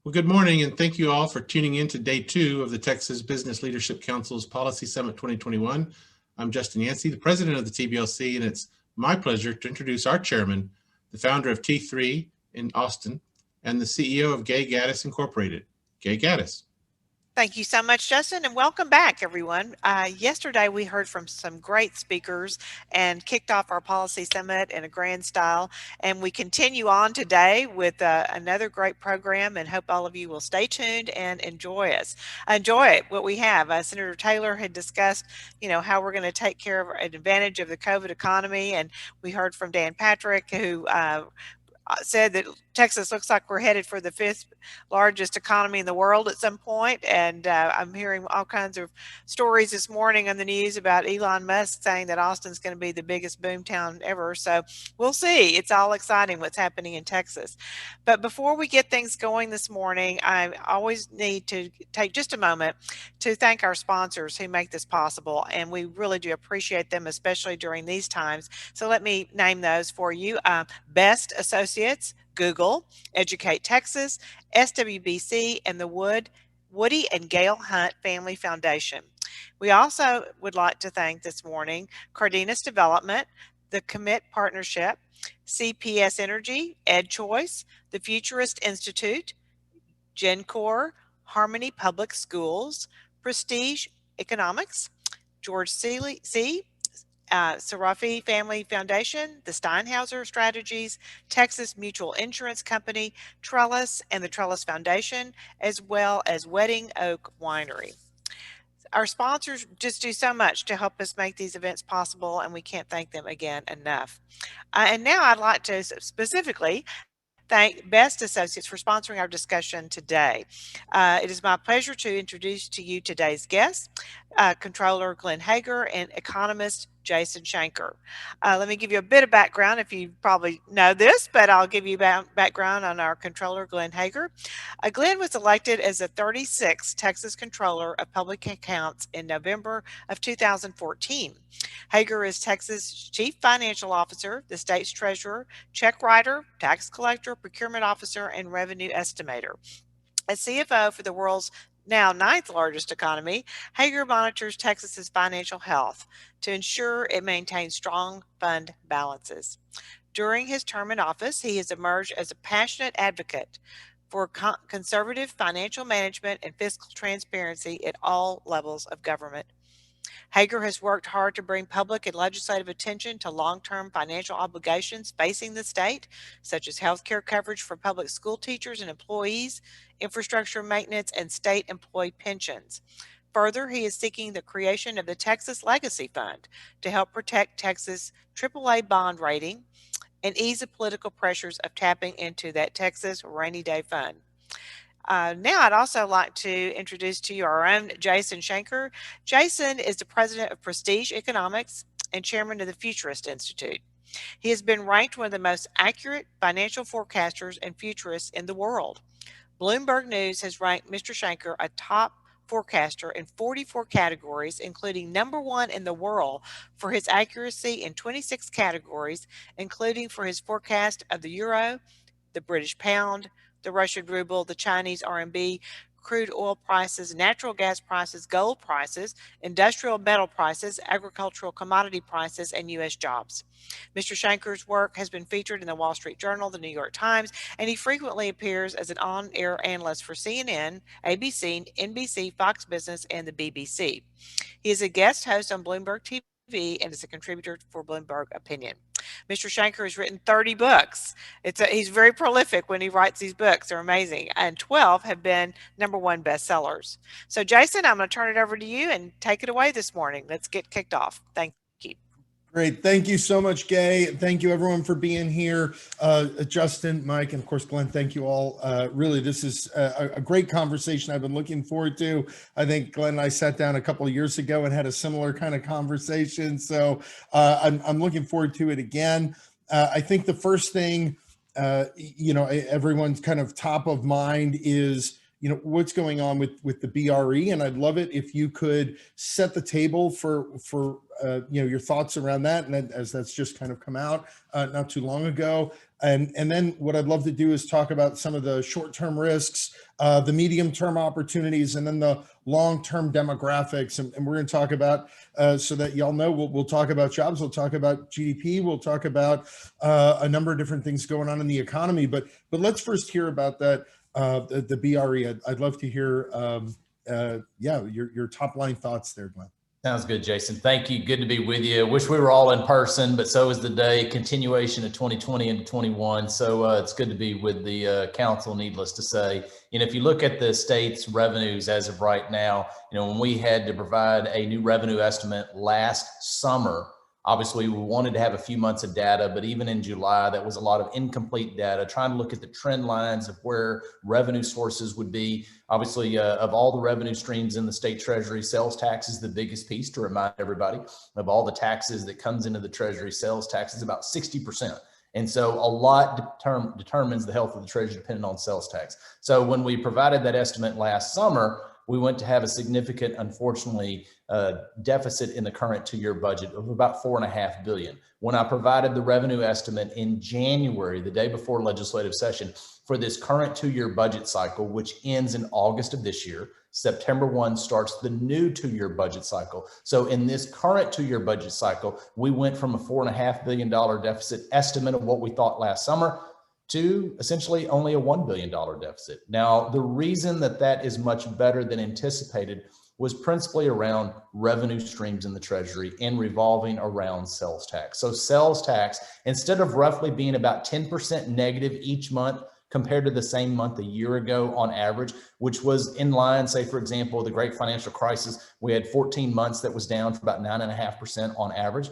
Well, good morning, and thank you all for tuning in to day two of the Texas Business Leadership Council's Policy Summit 2021. I'm Justin Yancey, the president of the TBLC, and it's my pleasure to introduce our chairman, the founder of T3 in Austin, and the CEO of Gay Gaddis Incorporated, Gay Gaddis. Thank you so much, Justin, and welcome back, everyone. Yesterday, we heard from some great speakers and kicked off our policy summit in a grand style. And we continue on today with another great program, and hope all of you will stay tuned and enjoy what we have. Senator Taylor had discussed, how we're going to take care of an advantage of the COVID economy, and we heard from Dan Patrick, who said that Texas looks like we're headed for the fifth largest economy in the world at some point. And I'm hearing all kinds of stories this morning on the news about Elon Musk saying that Austin's going to be the biggest boomtown ever. So we'll see. It's all exciting what's happening in Texas. But before we get things going this morning, I always need to take just a moment to thank our sponsors who make this possible. And we really do appreciate them, especially during these times. So let me name those for you. Best Associates, Google, Educate Texas, SWBC, and the Woody and Gail Hunt Family Foundation. We also would like to thank this morning Cardenas Development, the Commit Partnership, CPS Energy, EdChoice, the Futurist Institute, GenCore, Harmony Public Schools, Prestige Economics, George C. Sarafi Family Foundation, the Steinhauser Strategies, Texas Mutual Insurance Company, Trellis, and the Trellis Foundation, as well as Wedding Oak Winery. Our sponsors just do so much to help us make these events possible, and we can't thank them again enough. And now I'd like to specifically thank Best Associates for sponsoring our discussion today. It is my pleasure to introduce to you today's guests, Comptroller Glenn Hegar and economist Jason Shanker. Let me give you a bit of background if you probably know this, but I'll give you background on our Comptroller Glenn Hegar. Glenn was elected as the 36th Texas Comptroller of Public Accounts in November of 2014. Hegar is Texas Chief Financial Officer, the state's treasurer, check writer, tax collector, procurement officer, and revenue estimator. As CFO for the world's now ninth largest economy, Hegar monitors Texas's financial health to ensure it maintains strong fund balances. During his term in office, he has emerged as a passionate advocate for conservative financial management and fiscal transparency at all levels of government. Hegar has worked hard to bring public and legislative attention to long-term financial obligations facing the state, such as health care coverage for public school teachers and employees, infrastructure maintenance, and state employee pensions. Further, he is seeking the creation of the Texas Legacy Fund to help protect Texas' AAA bond rating and ease the political pressures of tapping into that Texas rainy day fund. Now, I'd also like to introduce to you our own Jason Shanker. Jason is the president of Prestige Economics and chairman of the Futurist Institute. He has been ranked one of the most accurate financial forecasters and futurists in the world. Bloomberg News has ranked Mr. Shanker a top forecaster in 44 categories, including number one in the world for his accuracy in 26 categories, including for his forecast of the euro, the British pound, the Russian ruble, the Chinese RMB, crude oil prices, natural gas prices, gold prices, industrial metal prices, agricultural commodity prices, and U.S. jobs. Mr. Shanker's work has been featured in the Wall Street Journal, the New York Times, and he frequently appears as an on-air analyst for CNN, ABC, NBC, Fox Business, and the BBC. He is a guest host on Bloomberg TV and is a contributor for Bloomberg Opinion. Mr. Shanker has written 30 books. He's very prolific when he writes these books. They're amazing. And 12 have been number one bestsellers. So, Jason, I'm going to turn it over to you and take it away this morning. Let's get kicked off. Thank you. Great. Thank you so much, Gay. Thank you, everyone, for being here. Justin, Mike, and of course, Glenn, thank you all. Really, this is a great conversation I've been looking forward to. I think Glenn and I sat down a couple of years ago and had a similar kind of conversation. So I'm looking forward to it again. I think the first thing, everyone's kind of top of mind is, what's going on with the BRE. And I'd love it if you could set the table for your thoughts around that, and as that's just kind of come out not too long ago. And then what I'd love to do is talk about some of the short-term risks, the medium-term opportunities, and then the long-term demographics. And we're going to talk about, so that y'all know, we'll talk about jobs, we'll talk about GDP, we'll talk about a number of different things going on in the economy. But let's first hear about that, the BRE. I'd love to hear, your top line thoughts there, Glenn. Sounds good, Jason. Thank you. Good to be with you. Wish we were all in person, but so is the day. Continuation of 2020 into 21. So it's good to be with the council, needless to say. If you look at the state's revenues as of right now, when we had to provide a new revenue estimate last summer, obviously we wanted to have a few months of data, but even in July, that was a lot of incomplete data, trying to look at the trend lines of where revenue sources would be. Obviously, of all the revenue streams in the state treasury, sales tax is the biggest piece. To remind everybody, of all the taxes that comes into the treasury, sales tax is about 60%. And so a lot determines the health of the treasury depending on sales tax. So when we provided that estimate last summer, we went to have a significant, unfortunately, deficit in the current 2-year budget of about $4.5 billion. When I provided the revenue estimate in January, the day before legislative session, for this current 2-year budget cycle, which ends in August of this year, September 1 starts the new 2-year budget cycle. So in this current 2-year budget cycle, we went from a $4.5 billion deficit estimate of what we thought last summer to essentially only a $1 billion deficit. Now, the reason that is much better than anticipated was principally around revenue streams in the treasury and revolving around sales tax. So sales tax, instead of roughly being about 10% negative each month compared to the same month a year ago on average, which was in line, say, for example, the great financial crisis, we had 14 months that was down for about 9.5% on average.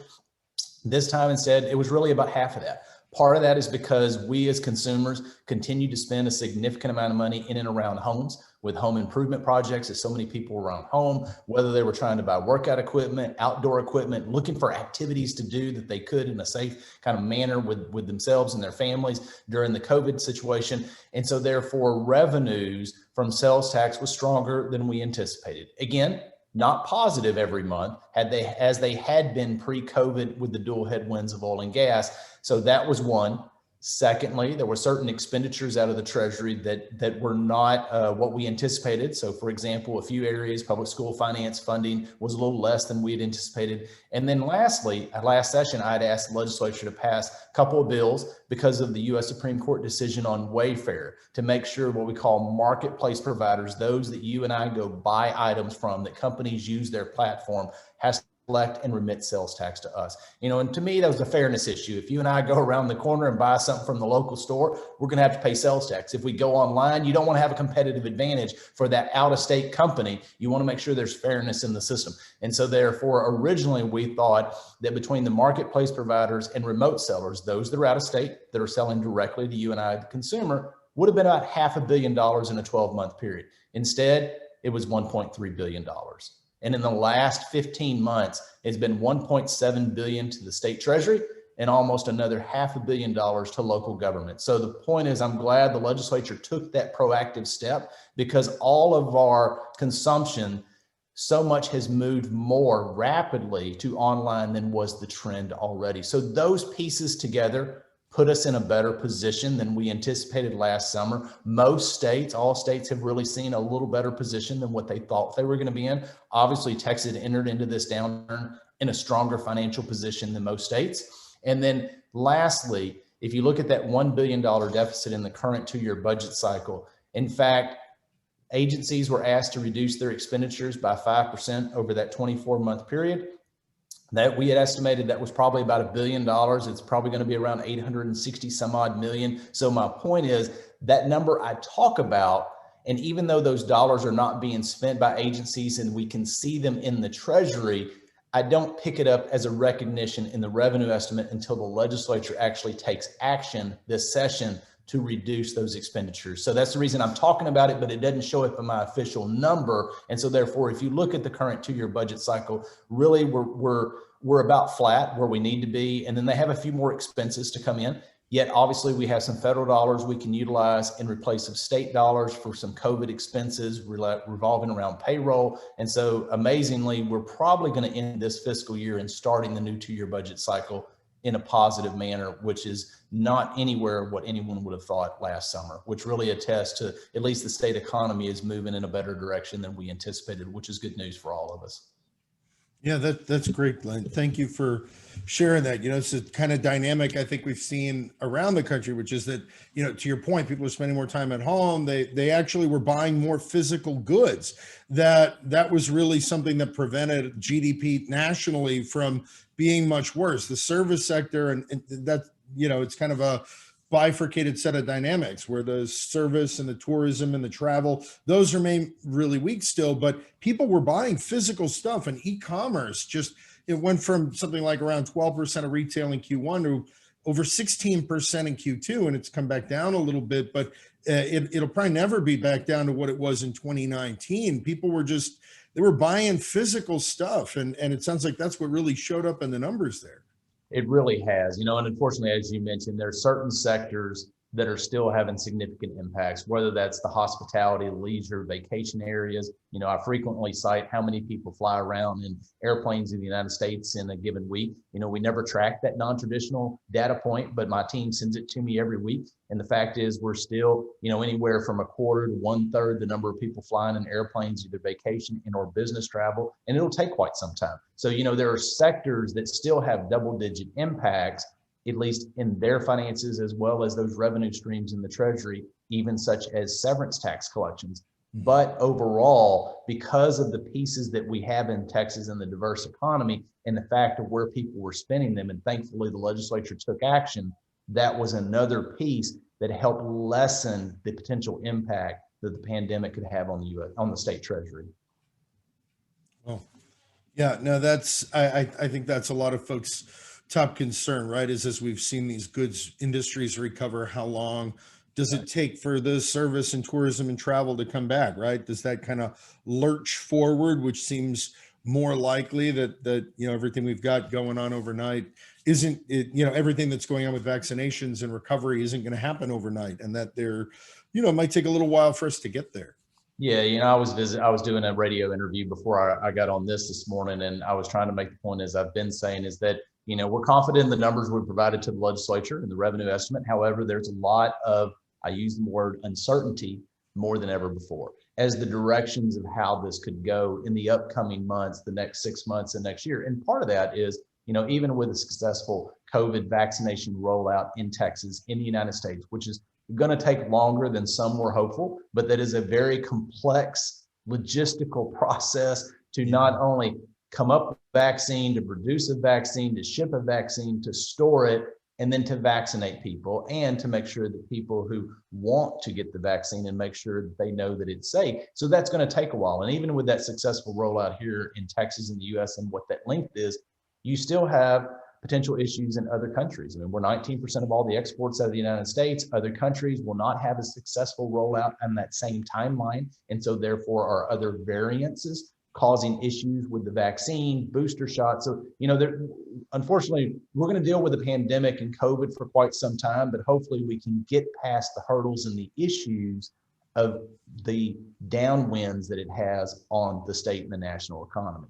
This time instead, it was really about half of that. Part of that is because we as consumers continue to spend a significant amount of money in and around homes with home improvement projects, as so many people were around home, whether they were trying to buy workout equipment, outdoor equipment, looking for activities to do that they could in a safe kind of manner with themselves and their families during the COVID situation. And so therefore revenues from sales tax was stronger than we anticipated. Again, not positive every month as they had been pre-COVID with the dual headwinds of oil and gas. So that was one. Secondly, there were certain expenditures out of the treasury that were not what we anticipated. So for example, a few areas, public school finance funding was a little less than we had anticipated. And then lastly, at last session, I'd asked the legislature to pass a couple of bills because of the U.S. Supreme Court decision on Wayfair to make sure what we call marketplace providers, those that you and I go buy items from, that companies use their platform, has to collect and remit sales tax to us. And to me, that was a fairness issue. If you and I go around the corner and buy something from the local store, we're going to have to pay sales tax. If we go online, you don't want to have a competitive advantage for that out-of-state company. You want to make sure there's fairness in the system. And so therefore, originally we thought that between the marketplace providers and remote sellers, those that are out of state that are selling directly to you and I, the consumer, would have been about $500 million in a 12-month period. Instead, it was $1.3 billion. And in the last 15 months, it's been $1.7 billion to the state treasury and almost another $500 million to local government. So the point is, I'm glad the legislature took that proactive step because all of our consumption so much has moved more rapidly to online than was the trend already. So those pieces together put us in a better position than we anticipated last summer. Most states, all states have really seen a little better position than what they thought they were going to be in. Obviously, Texas entered into this downturn in a stronger financial position than most states. And then lastly, if you look at that $1 billion deficit in the current 2-year budget cycle, in fact, agencies were asked to reduce their expenditures by 5% over that 24-month period. That we had estimated that was probably about $1 billion. It's probably going to be around 860 some odd million. So my point is that number I talk about, and even though those dollars are not being spent by agencies and we can see them in the treasury, I don't pick it up as a recognition in the revenue estimate until the legislature actually takes action this session to reduce those expenditures. So that's the reason I'm talking about it, but it doesn't show up in my official number. And so therefore, if you look at the current 2-year budget cycle, really we're about flat where we need to be. And then they have a few more expenses to come in. Yet obviously we have some federal dollars we can utilize in replace of state dollars for some COVID expenses revolving around payroll. And so amazingly, we're probably going to end this fiscal year and starting the new 2-year budget cycle in a positive manner, which is not anywhere what anyone would have thought last summer, which really attests to at least the state economy is moving in a better direction than we anticipated, which is good news for all of us. Yeah, that's great, Glenn. Thank you for sharing that. It's a kind of dynamic I think we've seen around the country, which is that, to your point, people are spending more time at home. They actually were buying more physical goods. That was really something that prevented GDP nationally from being much worse. The service sector, and that, it's kind of a bifurcated set of dynamics where the service and the tourism and the travel, those remain really weak still, but people were buying physical stuff, and e-commerce it went from something like around 12% of retail in Q1 to over 16% in Q2, and it's come back down a little bit, but it'll probably never be back down to what it was in 2019. People were they were buying physical stuff, and it sounds like that's what really showed up in the numbers there. It really has, and unfortunately, as you mentioned, there are certain sectors that are still having significant impacts, whether that's the hospitality, leisure, vacation areas. I frequently cite how many people fly around in airplanes in the United States in a given week. We never track that non-traditional data point, but my team sends it to me every week. And the fact is we're still, anywhere from a quarter to 1/3 the number of people flying in airplanes, either vacation and or business travel, and it'll take quite some time. So, there are sectors that still have double-digit impacts, at least in their finances, as well as those revenue streams in the Treasury, even such as severance tax collections. But overall, because of the pieces that we have in Texas and the diverse economy and the fact of where people were spending them, and thankfully the legislature took action, that was another piece that helped lessen the potential impact that the pandemic could have on the state Treasury. Oh, yeah, no, I think that's a lot of folks' top concern, right? Is as we've seen these goods industries recover, how long does it take for the service and tourism and travel to come back, right? Does that kind of lurch forward, which seems more likely that everything we've got going on overnight isn't it, everything that's going on with vaccinations and recovery isn't going to happen overnight, and that it might take a little while for us to get there. Yeah, I was doing a radio interview before I got on this morning, and I was trying to make the point, as I've been saying, is that we're confident in the numbers we provided to the legislature and the revenue estimate. However, there's a lot of, I use the word uncertainty more than ever before, as the directions of how this could go in the upcoming months, the next 6 months and next year. And part of that is, even with a successful COVID vaccination rollout in Texas, in the United States, which is going to take longer than some were hopeful, but that is a very complex logistical process to not only come up with a vaccine, to produce a vaccine, to ship a vaccine, to store it, and then to vaccinate people, and to make sure that people who want to get the vaccine and make sure that they know that it's safe. So that's going to take a while. And even with that successful rollout here in Texas and the US and what that length is, you still have potential issues in other countries. I mean, we're 19% of all the exports out of the United States. Other countries will not have a successful rollout on that same timeline. And so therefore are other variances causing issues with the vaccine, booster shots. So, unfortunately, we're going to deal with the pandemic and COVID for quite some time, but hopefully we can get past the hurdles and the issues of the downwinds that it has on the state and the national economy.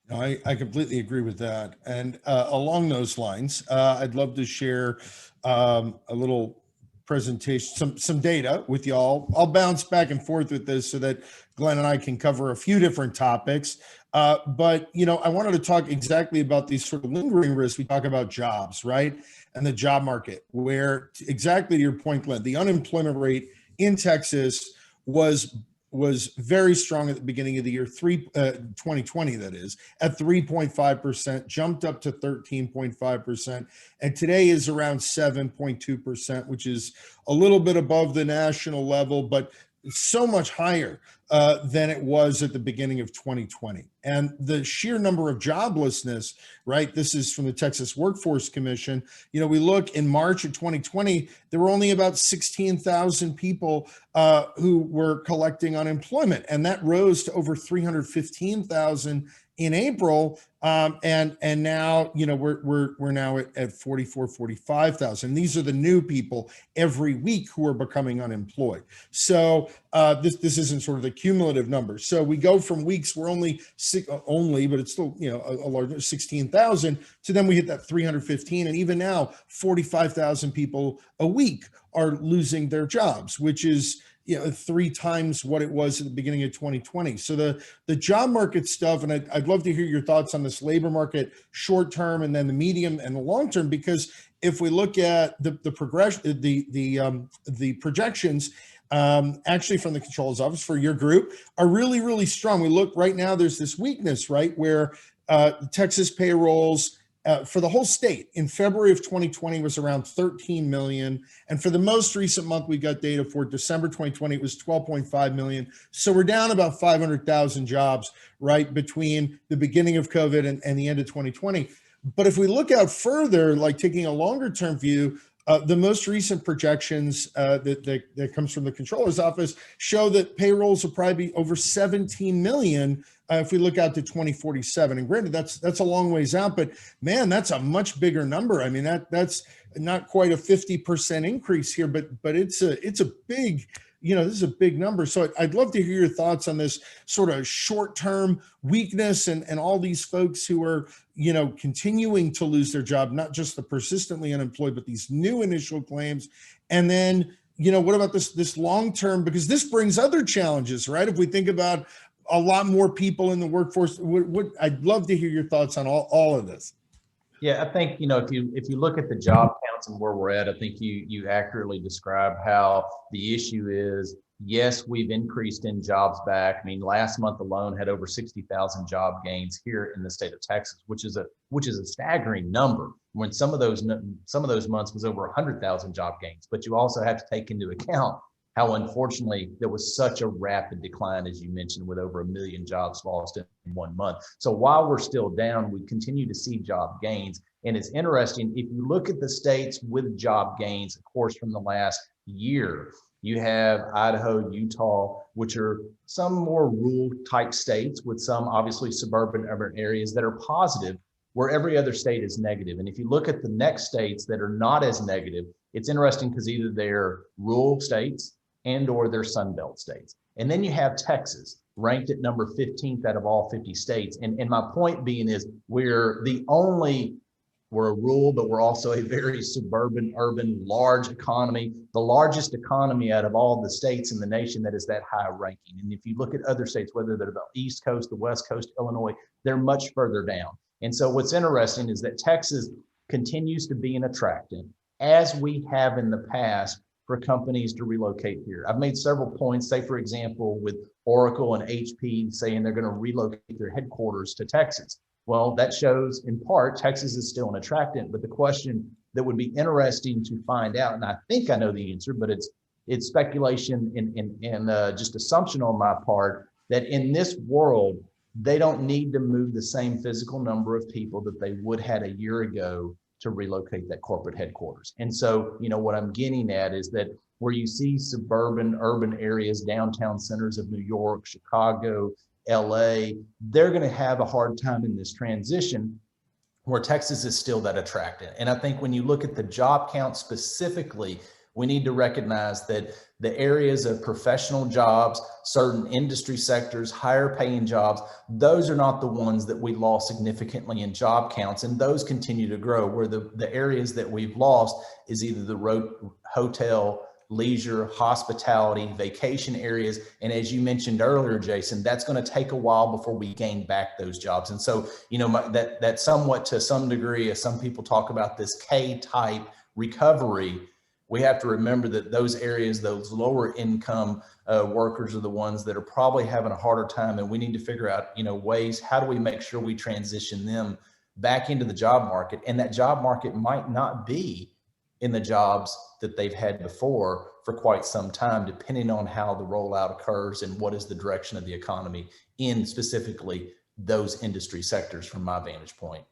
No, I completely agree with that. And along those lines, I'd love to share a little presentation, some data with y'all. I'll bounce back and forth with this so that Glenn and I can cover a few different topics. But, I wanted to talk exactly about these sort of lingering risks. We talk about jobs, right? And the job market, where exactly to your point, Glenn, the unemployment rate in Texas was very strong at the beginning of the year, 2020, that is, at 3.5%, jumped up to 13.5%, and today is around 7.2%, which is a little bit above the national level, but so much higher than it was at the beginning of 2020. And the sheer number of joblessness, right? This is from the Texas Workforce Commission. We look in March of 2020, there were only about 16,000 people who were collecting unemployment. And that rose to over 315,000 in April, And now, we're now at 44, 45,000. These are the new people every week who are becoming unemployed. So this isn't sort of the cumulative number. So we go from weeks where but it's still, a larger 16,000 to then we hit that 315. And even now 45,000 people a week are losing their jobs, which is, 3 times what it was at the beginning of 2020. So the job market stuff, and I'd love to hear your thoughts on this labor market short term and then the medium and the long term, because if we look at the progression, the projections, actually from the Comptroller's office for your group are really, really strong. We look right now, there's this weakness, right, where Texas payrolls for the whole state in February of 2020 was around 13 million. And for the most recent month we got data for, December 2020, it was 12.5 million. So we're down about 500,000 jobs, right, between the beginning of COVID and the end of 2020. But if we look out further, like taking a longer term view, the most recent projections that comes from the Comptroller's office show that payrolls will probably be over 17 million if we look out to 2047. And granted, that's a long ways out, but man, that's a much bigger number. I mean, that's not quite a 50% increase here, but it's a big, this is a big number. So I'd love to hear your thoughts on this sort of short-term weakness and all these folks who are, continuing to lose their job, not just the persistently unemployed, but these new initial claims. And then, what about this long-term, because this brings other challenges, right? If we think about a lot more people in the workforce, I'd love to hear your thoughts on all of this. Yeah, I think, if you look at the job counts and where we're at, I think you accurately describe how the issue is, yes, we've increased in jobs back. I mean, last month alone had over 60,000 job gains here in the state of Texas, which is a staggering number, when some of those months was over 100,000 job gains. But you also have to take into account how unfortunately there was such a rapid decline, as you mentioned, with over 1 million jobs lost in 1 month. So while we're still down, we continue to see job gains. And it's interesting, if you look at the states with job gains, of course, from the last year, you have Idaho, Utah, which are some more rural type states with some obviously suburban urban areas that are positive, where every other state is negative. And if you look at the next states that are not as negative, it's interesting because either they're rural states and or they're Sunbelt states. And then you have Texas ranked at number 15th out of all 50 states. And my point being is we're a rural, but we're also a very suburban, urban, large economy, the largest economy out of all the states in the nation that is that high ranking. And if you look at other states, whether they're the East Coast, the West Coast, Illinois, they're much further down. And so what's interesting is that Texas continues to be an attractant, as we have in the past, for companies to relocate here. I've made several points, say for example, with Oracle and HP saying they're going to relocate their headquarters to Texas. Well, that shows in part Texas is still an attractant, but the question that would be interesting to find out, and I think I know the answer, but it's speculation and just assumption on my part, that in this world, they don't need to move the same physical number of people that they would had a year ago to relocate that corporate headquarters. And so, what I'm getting at is that where you see suburban, urban areas, downtown centers of New York, Chicago, LA, they're going to have a hard time in this transition, where Texas is still that attractant. And I think when you look at the job count specifically, we need to recognize that the areas of professional jobs, certain industry sectors, higher paying jobs, those are not the ones that we lost significantly in job counts, and those continue to grow, where the areas that we've lost is either the hotel, leisure, hospitality, vacation areas. And as you mentioned earlier, Jason, that's going to take a while before we gain back those jobs. And so, that somewhat to some degree, as some people talk about this K-type recovery, we have to remember that those areas, those lower income workers are the ones that are probably having a harder time. And we need to figure out, ways, how do we make sure we transition them back into the job market? And that job market might not be in the jobs that they've had before for quite some time, depending on how the rollout occurs and what is the direction of the economy in specifically those industry sectors from my vantage point.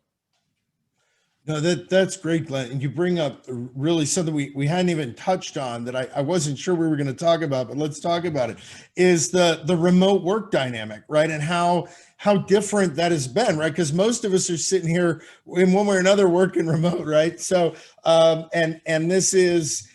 No, that's great, Glenn. And you bring up really something we hadn't even touched on that I wasn't sure we were going to talk about, but let's talk about it, is the remote work dynamic, right? And how different that has been, right? Because most of us are sitting here in one way or another working remote, right? So and this is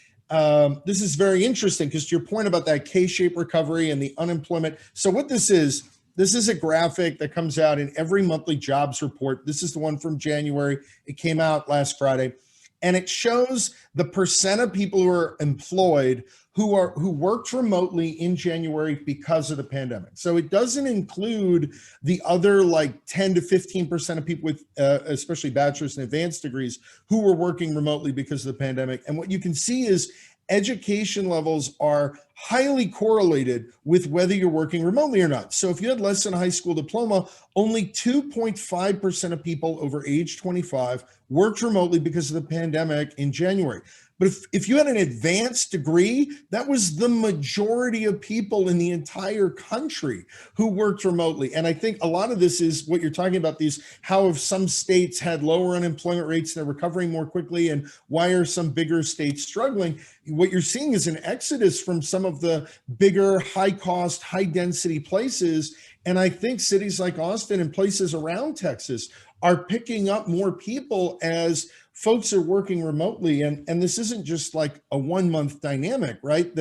very interesting because to your point about that K-shaped recovery and the unemployment. So what this is a graphic that comes out in every monthly jobs report. This is the one from January. It came out last Friday, and it shows the percent of people who are employed who worked remotely in January because of the pandemic. So it doesn't include the other like 10 to 15% of people with especially bachelor's and advanced degrees who were working remotely because of the pandemic. And what you can see is education levels are highly correlated with whether you're working remotely or not. So if you had less than a high school diploma, only 2.5% of people over age 25 worked remotely because of the pandemic in January. But if you had an advanced degree, that was the majority of people in the entire country who worked remotely. And I think a lot of this is what you're talking about, how have some states had lower unemployment rates and they're recovering more quickly, and why are some bigger states struggling? What you're seeing is an exodus from some of the bigger, high cost, high density places. And I think cities like Austin and places around Texas are picking up more people as folks are working remotely. And this isn't just like a 1 month dynamic, right?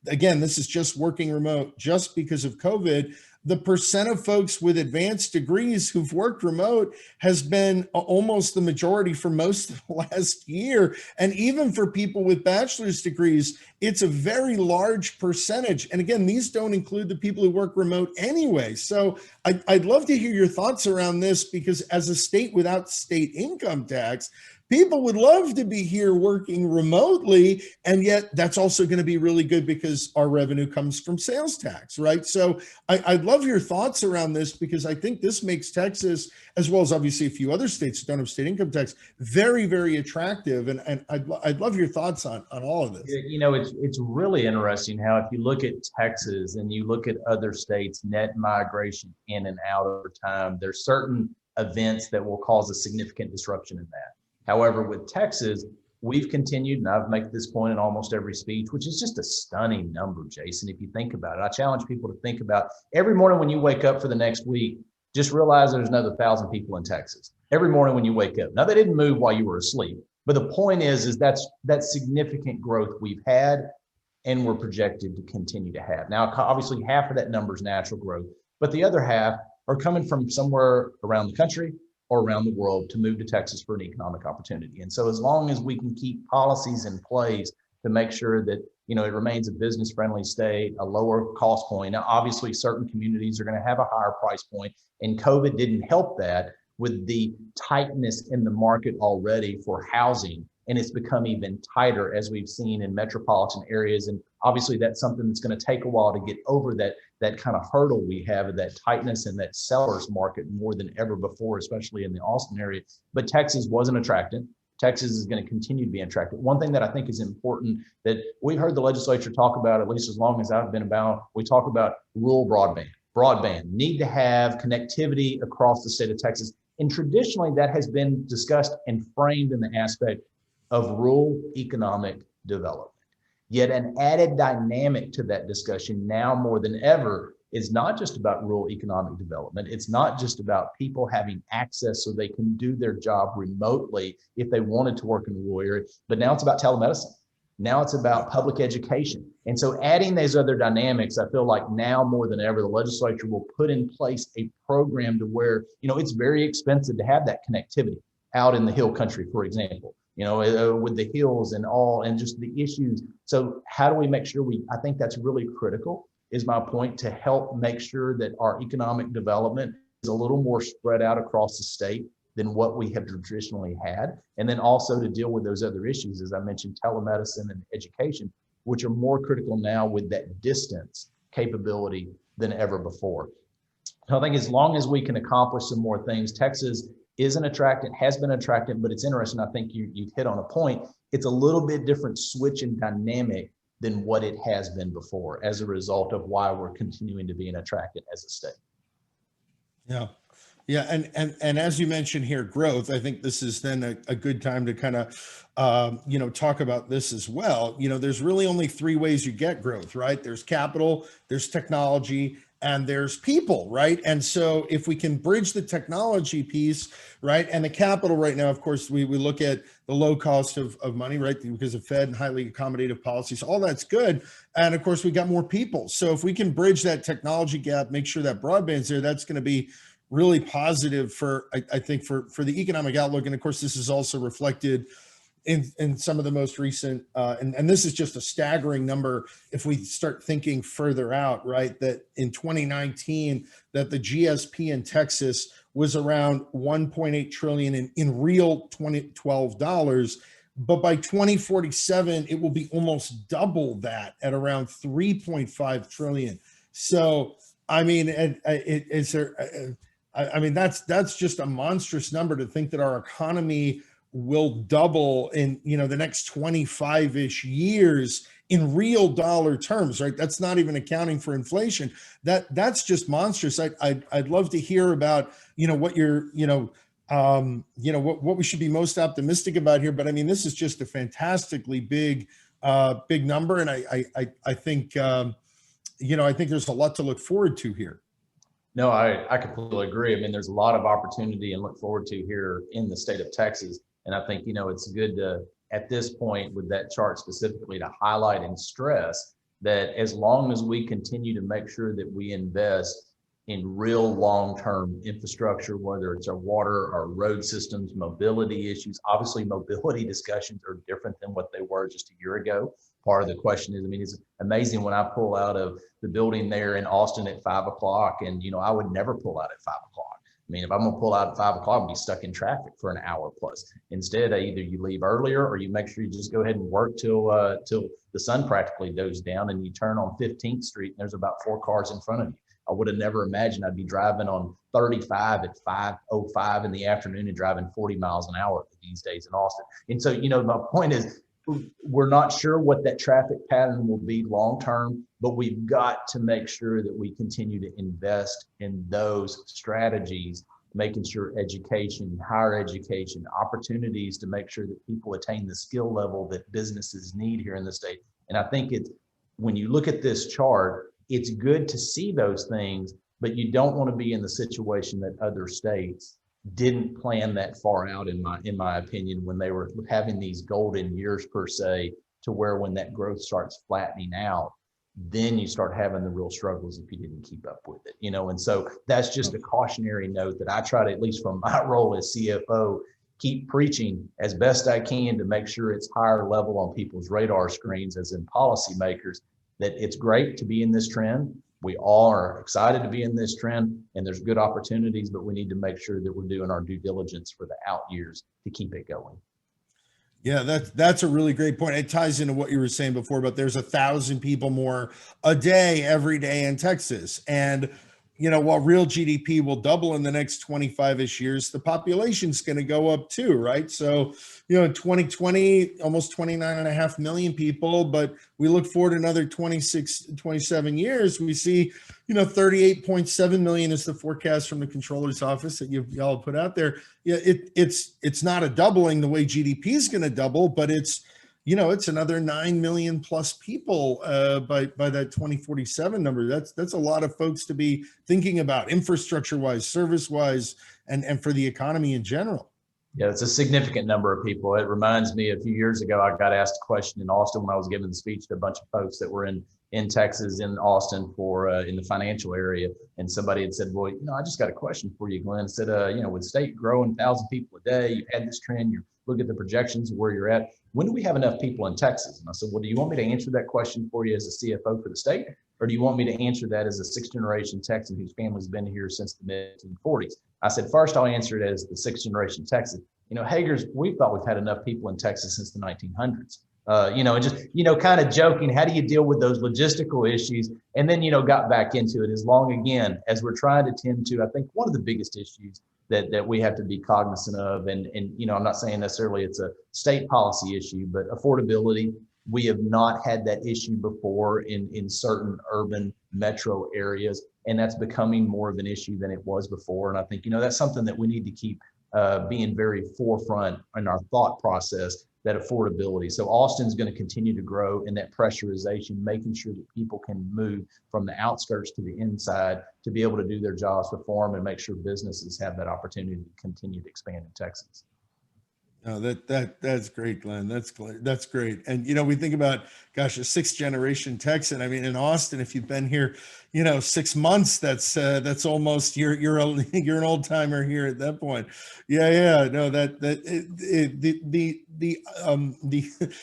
Again, this is just working remote just because of COVID. The percent of folks with advanced degrees who've worked remote has been almost the majority for most of the last year. And even for people with bachelor's degrees, it's a very large percentage. And again, these don't include the people who work remote anyway. So I'd love to hear your thoughts around this, because as a state without state income tax, people would love to be here working remotely, and yet that's also going to be really good because our revenue comes from sales tax, right? So I'd love your thoughts around this, because I think this makes Texas, as well as obviously a few other states that don't have state income tax, very, very attractive. And I'd love your thoughts on all of this. You know, it's really interesting how if you look at Texas and you look at other states, net migration in and out over time, there's certain events that will cause a significant disruption in that. However, with Texas, we've continued, and I've made this point in almost every speech, which is just a stunning number, Jason, if you think about it. I challenge people to think about every morning when you wake up for the next week, just realize there's another 1,000 people in Texas. Every morning when you wake up. Now, they didn't move while you were asleep, but the point is that's significant growth we've had and we're projected to continue to have. Now, obviously, half of that number is natural growth, but the other half are coming from somewhere around the country or around the world to move to Texas for an economic opportunity. And so as long as we can keep policies in place to make sure that, you know, it remains a business friendly state, a lower cost point. Now, obviously certain communities are going to have a higher price point, and COVID didn't help that with the tightness in the market already for housing. And it's become even tighter as we've seen in metropolitan areas. And obviously that's something that's going to take a while to get over that kind of hurdle we have of that tightness in that seller's market more than ever before, especially in the Austin area. But Texas wasn't attractant. Texas is going to continue to be attractive. One thing that I think is important that we heard the legislature talk about, at least as long as I've been about, we talk about rural broadband, need to have connectivity across the state of Texas. And traditionally that has been discussed and framed in the aspect of rural economic development. Yet an added dynamic to that discussion now more than ever is not just about rural economic development. It's not just about people having access so they can do their job remotely if they wanted to work in a rural area, but now it's about telemedicine. Now it's about public education. And so adding those other dynamics, I feel like now more than ever, the legislature will put in place a program to where, you know, it's very expensive to have that connectivity out in the hill country, for example. You know, with the hills and all, and just the issues. So how do we make sure I think that's really critical, is my point, to help make sure that our economic development is a little more spread out across the state than what we have traditionally had. And then also to deal with those other issues, as I mentioned, telemedicine and education, which are more critical now with that distance capability than ever before. So I think as long as we can accomplish some more things, Texas is an attractant, has been an attractant, but it's interesting. I think you've hit on a point. It's a little bit different switch and dynamic than what it has been before as a result of why we're continuing to be an attractant as a state. Yeah. Yeah, and as you mentioned here, growth. I think this is then a good time to kind of, talk about this as well. There's really only three ways you get growth, right? There's capital, there's technology, and there's people, right? And so if we can bridge the technology piece, right, and the capital right now, of course, we look at the low cost of money, right, because of Fed and highly accommodative policies, all that's good. And of course, we got more people. So if we can bridge that technology gap, make sure that broadband's there, that's going to be really positive for, I think, for the economic outlook. And of course, this is also reflected in some of the most recent, and this is just a staggering number if we start thinking further out, right? That in 2019, that the GSP in Texas was around 1.8 trillion in real 2012 dollars. But by 2047, it will be almost double that at around 3.5 trillion. So, I mean, that's just a monstrous number to think that our economy will double in, the next 25-ish years in real dollar terms, right? That's not even accounting for inflation. That's just monstrous. I'd love to hear about, what you're, what we should be most optimistic about here. But I mean, this is just a fantastically big number. And I think, I think there's a lot to look forward to here. No, I completely agree. I mean, there's a lot of opportunity and look forward to here in the state of Texas. And I think, it's good to, at this point with that chart specifically, to highlight and stress that as long as we continue to make sure that we invest in real long-term infrastructure, whether it's our water, our road systems, mobility issues, obviously mobility discussions are different than what they were just a year ago. Part of the question is, I mean, it's amazing when I pull out of the building there in Austin at 5 o'clock, and, I would never pull out at 5 o'clock. I mean, if I'm gonna pull out at 5 o'clock, I'll be stuck in traffic for an hour plus. Instead, either you leave earlier or you make sure you just go ahead and work till the sun practically goes down, and you turn on 15th Street and there's about 4 cars in front of you. I would have never imagined I'd be driving on 35 at 5:05 in the afternoon and driving 40 miles an hour these days in Austin. And so, my point is, we're not sure what that traffic pattern will be long term, but we've got to make sure that we continue to invest in those strategies, making sure education, higher education, opportunities to make sure that people attain the skill level that businesses need here in the state. And I think when you look at this chart, it's good to see those things, but you don't want to be in the situation that other states didn't plan that far out, in my opinion, when they were having these golden years per se, to where when that growth starts flattening out, then you start having the real struggles if you didn't keep up with it, and so that's just a cautionary note that I try to, at least from my role as CFO, keep preaching as best I can to make sure it's higher level on people's radar screens as in policymakers, that it's great to be in this trend. We all are excited to be in this trend, and there's good opportunities, but we need to make sure that we're doing our due diligence for the out years to keep it going. Yeah, that's a really great point. It ties into what you were saying before, but there's 1,000 people more a day every day in Texas. And, while real GDP will double in the next 25-ish years, the population's going to go up too, right? So, in 2020, almost 29.5 million people, but we look forward to another 26, 27 years, we see, 38.7 million is the forecast from the Comptroller's office that y'all put out there. Yeah, it's not a doubling the way GDP is going to double, but it's another 9 million plus people by that 2047 number. That's a lot of folks to be thinking about, infrastructure wise, service wise, and for the economy in general. Yeah, it's a significant number of people. It reminds me, a few years ago, I got asked a question in Austin when I was giving the speech to a bunch of folks that were in Texas, in Austin, for in the financial area. And somebody had said, well, I just got a question for you, Glenn. I said, with state growing 1,000 people a day, you've had this trend, you look at the projections of where you're at. When do we have enough people in Texas? And I said, well, do you want me to answer that question for you as a CFO for the state? Or do you want me to answer that as a 6th-generation Texan whose family's been here since the mid-1940s? I said, first, I'll answer it as the 6th-generation Texan. Hegar's, we thought we've had enough people in Texas since the 1900s. And just, kind of joking, how do you deal with those logistical issues? And then, got back into it as long, again, as we're trying to tend to, I think one of the biggest issues that we have to be cognizant of, and I'm not saying necessarily it's a state policy issue, but affordability, We have not had that issue before in certain urban metro areas, and that's becoming more of an issue than it was before. And I think, that's something that we need to keep being very forefront in our thought process, that affordability. So Austin's going to continue to grow in that pressurization, making sure that people can move from the outskirts to the inside to be able to do their jobs, perform, and make sure businesses have that opportunity to continue to expand in Texas. No, that's great, Glenn. That's great. And we think about, gosh, a 6th generation Texan. I mean, in Austin, if you've been here, 6 months, that's almost you're an old timer here at that point. Yeah. No,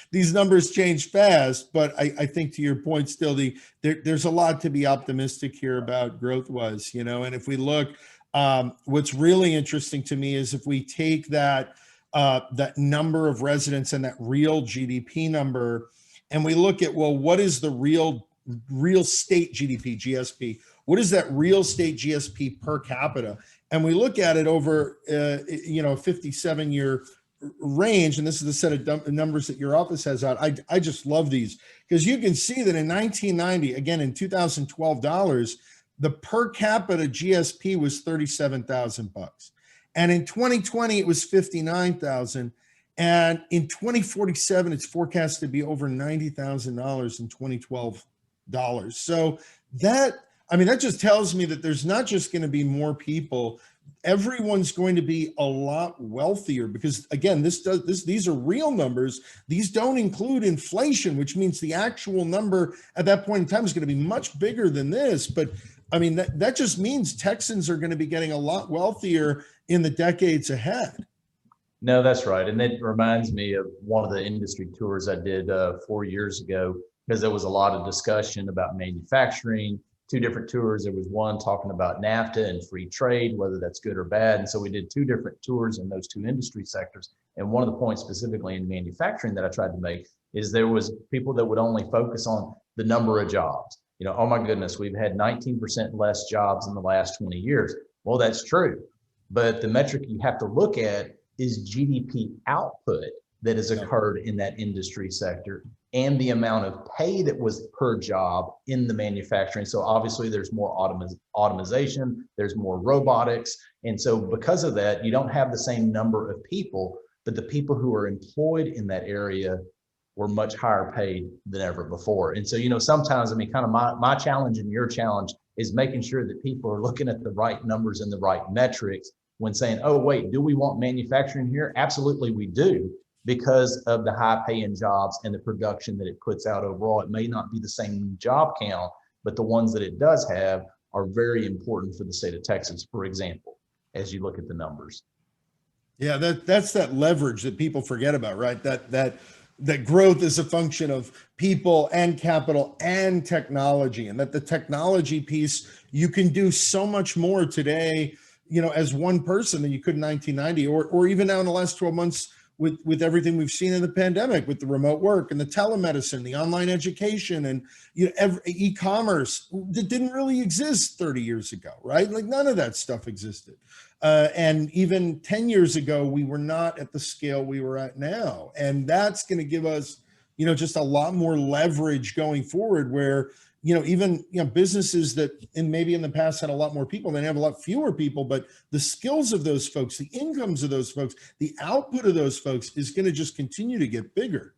these numbers change fast, but I think to your point, still there's a lot to be optimistic here about growth wise. And if we look, what's really interesting to me is if we take that number of residents and that real GDP number, and we look at, well, what is the real state GDP, GSP? What is that real state GSP per capita? And we look at it over, a 57-year range, and this is the set of numbers that your office has out. I just love these because you can see that in 1990, again, in 2012 dollars, the per capita GSP was $37,000. And in 2020, it was 59,000. And in 2047, it's forecast to be over $90,000 in 2012 dollars. So that just tells me that there's not just going to be more people. Everyone's going to be a lot wealthier because, again, these are real numbers. These don't include inflation, which means the actual number at that point in time is going to be much bigger than this. But that just means Texans are going to be getting a lot wealthier in the decades ahead. No, that's right. And it reminds me of one of the industry tours I did 4 years ago, because there was a lot of discussion about manufacturing. 2 different tours. There was one talking about NAFTA and free trade, whether that's good or bad. And so we did 2 different tours in those 2 industry sectors. And one of the points specifically in manufacturing that I tried to make is there was people that would only focus on the number of jobs. Oh my goodness, we've had 19% less jobs in the last 20 years. Well, that's true. But the metric you have to look at is GDP output that has occurred in that industry sector and the amount of pay that was per job in the manufacturing. So obviously there's more automation, there's more robotics. And so because of that, you don't have the same number of people, but the people who are employed in that area were much higher paid than ever before. And so, sometimes, kind of my challenge and your challenge is making sure that people are looking at the right numbers and the right metrics when saying, oh, wait, do we want manufacturing here? Absolutely, we do, because of the high paying jobs and the production that it puts out overall. It may not be the same job count, but the ones that it does have are very important for the state of Texas, for example, as you look at the numbers. Yeah, that's that leverage that people forget about, right? That growth is a function of people and capital and technology, and that the technology piece, you can do so much more today, as one person than you could in 1990, or even now in the last 12 months with everything we've seen in the pandemic, with the remote work and the telemedicine, the online education, and e-commerce that didn't really exist 30 years ago, right? Like none of that stuff existed. And even 10 years ago, we were not at the scale we were at now. And that's going to give us, just a lot more leverage going forward where, even, businesses that maybe in the past had a lot more people, they have a lot fewer people, but the skills of those folks, the incomes of those folks, the output of those folks is going to just continue to get bigger.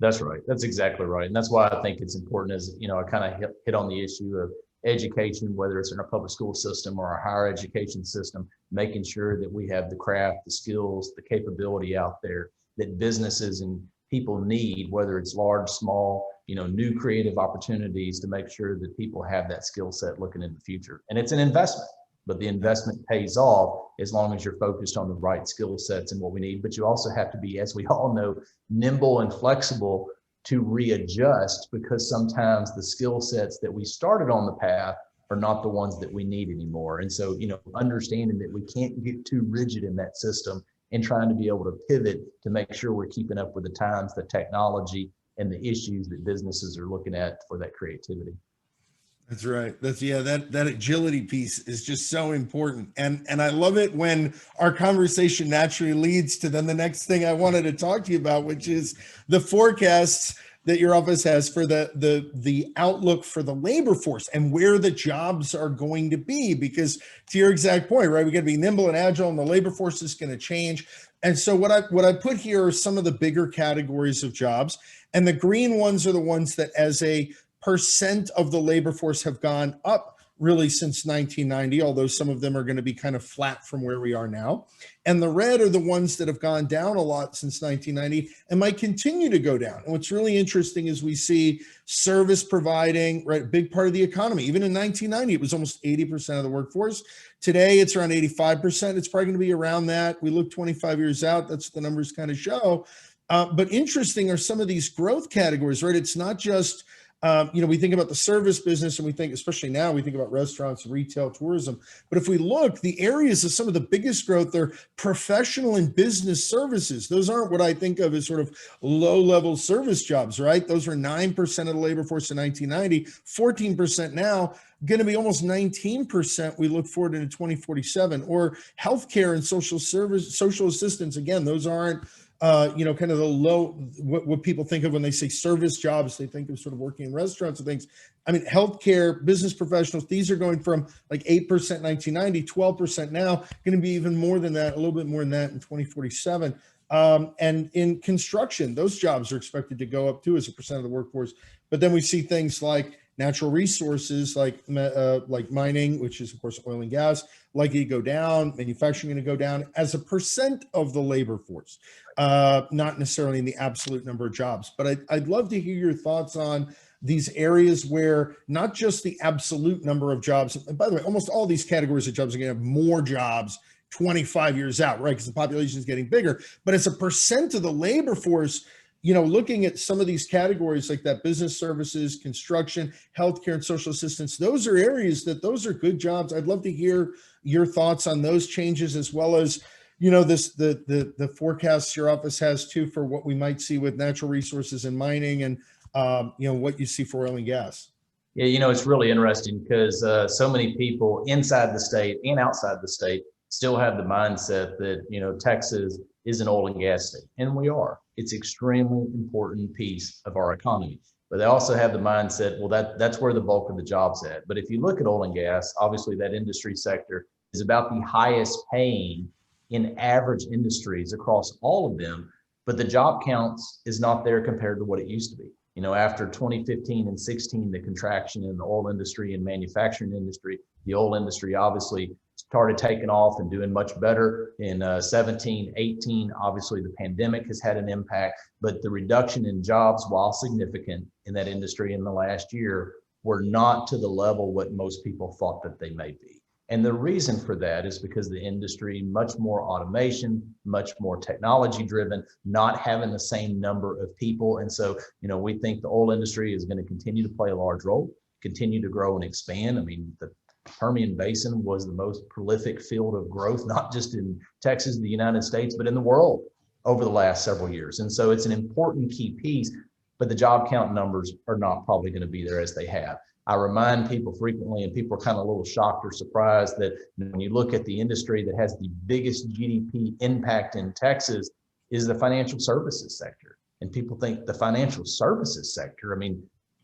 That's right. That's exactly right. And that's why I think it's important, as I kind of hit on the issue of education, whether it's in our public school system or our higher education system, making sure that we have the craft, the skills, the capability out there that businesses and people need, whether it's large, small, new creative opportunities, to make sure that people have that skill set looking in the future. And it's an investment, but the investment pays off as long as you're focused on the right skill sets and what we need. But you also have to be, as we all know, nimble and flexible to readjust, because sometimes the skill sets that we started on the path are not the ones that we need anymore. And so, understanding that we can't get too rigid in that system and trying to be able to pivot to make sure we're keeping up with the times, the technology, and the issues that businesses are looking at for that creativity. That's right. That agility piece is just so important. And I love it when our conversation naturally leads to then the next thing I wanted to talk to you about, which is the forecasts that your office has for the outlook for the labor force and where the jobs are going to be. Because to your exact point, right, we got to be nimble and agile, and the labor force is going to change. And so what I put here are some of the bigger categories of jobs, and the green ones are the ones that as a percent of the labor force have gone up really since 1990, although some of them are going to be kind of flat from where we are now. And the red are the ones that have gone down a lot since 1990 and might continue to go down. And what's really interesting is we see service providing, right, a big part of the economy. Even in 1990, it was almost 80% of the workforce. Today, it's around 85%. It's probably going to be around that. We look 25 years out, that's what the numbers kind of show. But interesting are some of these growth categories, right? It's not just we think about the service business, and we think, especially now, we think about restaurants, retail, tourism. But if we look, the areas of some of the biggest growth are professional and business services. Those aren't what I think of as sort of low-level service jobs, right? Those were 9% of the labor force in 1990, 14% now, going to be almost 19% we look forward into 2047. Or healthcare and social assistance. Again, those aren't kind of the low, what people think of when they say service jobs. They think of sort of working in restaurants and things. I mean, healthcare, business professionals, these are going from like 8% 1990, 12% now, going to be even more than that, a little bit more than that in 2047. And in construction, those jobs are expected to go up too as a percent of the workforce. But then we see things like natural resources, like mining, which is of course oil and gas, likely to go down, manufacturing going to go down as a percent of the labor force, not necessarily in the absolute number of jobs. But I'd love to hear your thoughts on these areas where not just the absolute number of jobs, and by the way, almost all these categories of jobs are going to have more jobs 25 years out, right? Because the population is getting bigger, but as a percent of the labor force, looking at some of these categories like that, business services, construction, healthcare, and social assistance, those are areas those are good jobs. I'd love to hear your thoughts on those changes, as well as, the forecasts your office has too for what we might see with natural resources and mining, and, what you see for oil and gas. Yeah, it's really interesting because so many people inside the state and outside the state still have the mindset that, Texas is an oil and gas state, and we are. It's extremely important piece of our economy. But they also have the mindset, well, that's where the bulk of the jobs at. But if you look at oil and gas, obviously that industry sector is about the highest paying in average industries across all of them. But the job counts is not there compared to what it used to be. After 2015 and 16, the contraction in the oil industry and manufacturing industry, the oil industry obviously started taking off and doing much better in 17, 18. Obviously, the pandemic has had an impact, but the reduction in jobs, while significant in that industry in the last year, were not to the level what most people thought that they may be. And the reason for that is because the industry, much more automation, much more technology driven, not having the same number of people. And so, we think the oil industry is going to continue to play a large role, continue to grow and expand. I mean, the Permian Basin was the most prolific field of growth, not just in Texas, the United States, but in the world over the last several years. And so it's an important key piece, but the job count numbers are not probably going to be there as they have. I remind people frequently, and people are kind of a little shocked or surprised, that when you look at the industry that has the biggest GDP impact in Texas is the financial services sector. And people think the financial services sector,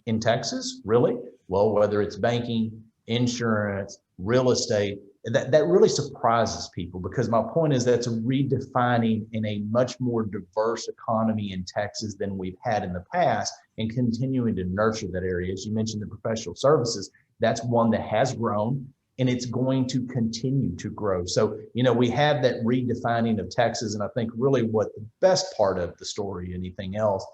in Texas, really? Well, whether it's banking, insurance, real estate, that really surprises people, because my point is that's redefining in a much more diverse economy in Texas than we've had in the past, and continuing to nurture that area. As you mentioned, the professional services, that's one that has grown and it's going to continue to grow. So, we have that redefining of Texas. And I think really what the best part of the story, anything else,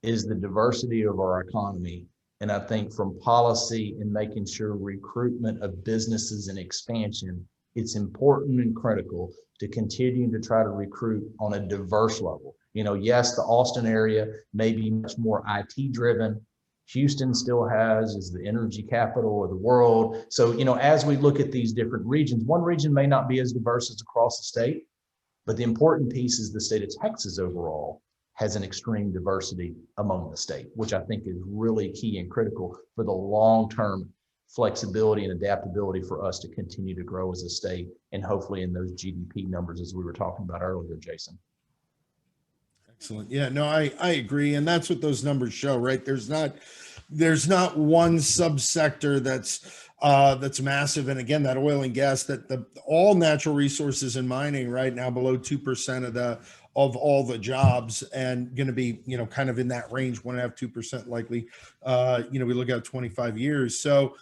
is the diversity of our economy. And I think from policy and making sure recruitment of businesses and expansion, it's important and critical to continue to try to recruit on a diverse level. Yes, the Austin area may be much more IT driven. Houston still is the energy capital of the world. So, as we look at these different regions, one region may not be as diverse as across the state, but the important piece is the state of Texas overall has an extreme diversity among the state, which I think is really key and critical for the long-term flexibility and adaptability for us to continue to grow as a state, and hopefully in those GDP numbers as we were talking about earlier, Jason. Excellent. Yeah, no, I agree. And that's what those numbers show, right? There's not one subsector that's massive. And again, that oil and gas, that all natural resources and mining right now below 2% of all the jobs, and going to be, kind of in that range, 1.5–2% likely. We look at 25 years. So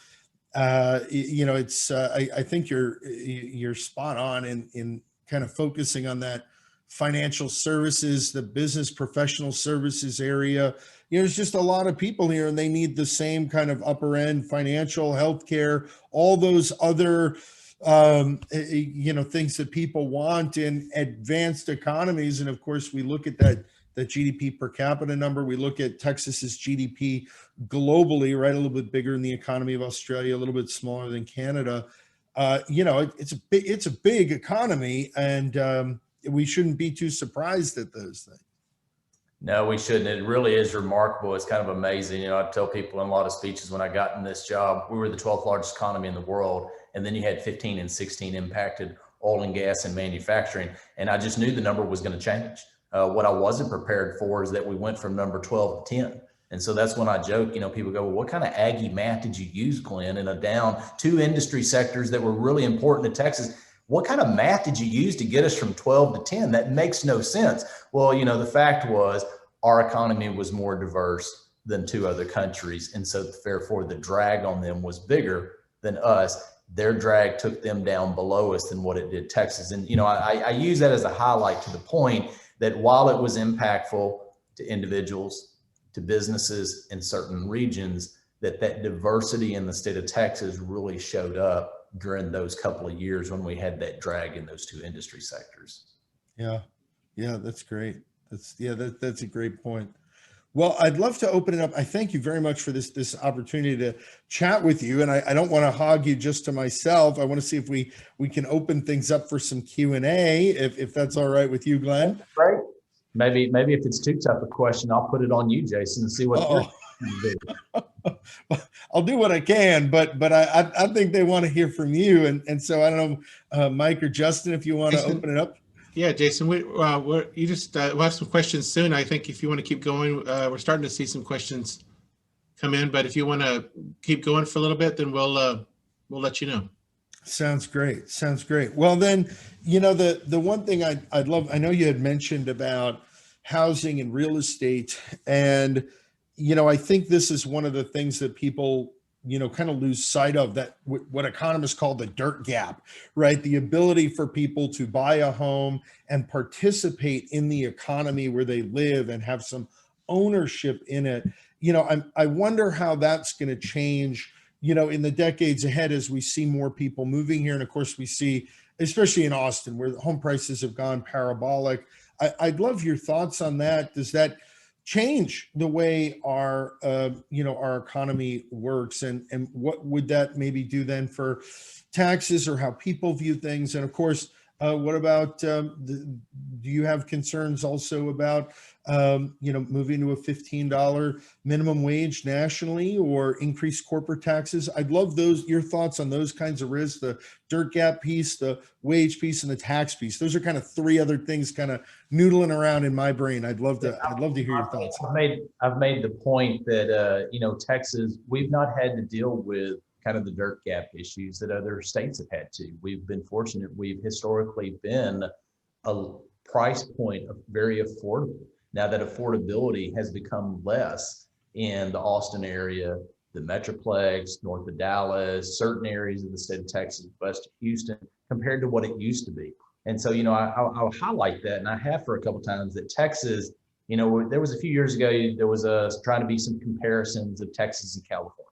it's I think you're spot on in kind of focusing on that financial services, the business professional services area. There's just a lot of people here, and they need the same kind of upper end financial, healthcare, all those other things that people want in advanced economies. And of course, we look at that GDP per capita number. We look at Texas's GDP globally, right? A little bit bigger than the economy of Australia, a little bit smaller than Canada. It's a big economy, and we shouldn't be too surprised at those things. No, we shouldn't. It really is remarkable. It's kind of amazing. I tell people in a lot of speeches when I got in this job, we were the 12th largest economy in the world. And then you had 15 and 16 impacted oil and gas and manufacturing. And I just knew the number was going to change. What I wasn't prepared for is that we went from number 12 to 10. And so that's when I joke, people go, well, what kind of Aggie math did you use, Glenn, in a down two industry sectors that were really important to Texas? What kind of math did you use to get us from 12 to 10? That makes no sense. Well, the fact was our economy was more diverse than two other countries. And so therefore the drag on them was bigger than us. Their drag took them down below us than what it did Texas. And, I use that as a highlight to the point that while it was impactful to individuals, to businesses in certain regions, that diversity in the state of Texas really showed up during those couple of years when we had that drag in those two industry sectors. Yeah, that's great. That's a great point. Well, I'd love to open it up. I thank you very much for this opportunity to chat with you. And I don't want to hog you just to myself. I want to see if we can open things up for some Q&A, if that's all right with you, Glenn. Right. Maybe if it's too tough a question, I'll put it on you, Jason, and see what you're do. I'll do what I can, but I think they want to hear from you. And so I don't know, Mike or Justin, if you want to open it up. Yeah, Jason, we'll have some questions soon. I think if you want to keep going, we're starting to see some questions come in, but if you want to keep going for a little bit, then we'll let you know. Sounds great. Well, then, the one thing I'd love, I know you had mentioned about housing and real estate, and, I think this is one of the things that people, kind of lose sight of, that what economists call the dirt gap, right? The ability for people to buy a home and participate in the economy where they live and have some ownership in it. I wonder how that's going to change, in the decades ahead, as we see more people moving here. And of course we see, especially in Austin, where the home prices have gone parabolic. I'd love your thoughts on that. Does that change the way our economy works, and what would that maybe do then for taxes or how people view things? And of course, what about, do you have concerns also about, moving to a $15 minimum wage nationally, or increased corporate taxes? I'd love your thoughts on those kinds of risks, the dirt gap piece, the wage piece, and the tax piece. Those are kind of three other things kind of noodling around in my brain. I'd love to hear your thoughts. I've made the point that, Texas, we've not had to deal with kind of the dirt gap issues that other states have had to. We've been fortunate. We've historically been a price point of very affordable. Now that affordability has become less in the Austin area, the Metroplex, north of Dallas, certain areas of the state of Texas, west of Houston, compared to what it used to be. And so, I'll highlight that, and I have for a couple of times, that Texas, there was a few years ago, there was trying to be some comparisons of Texas and California.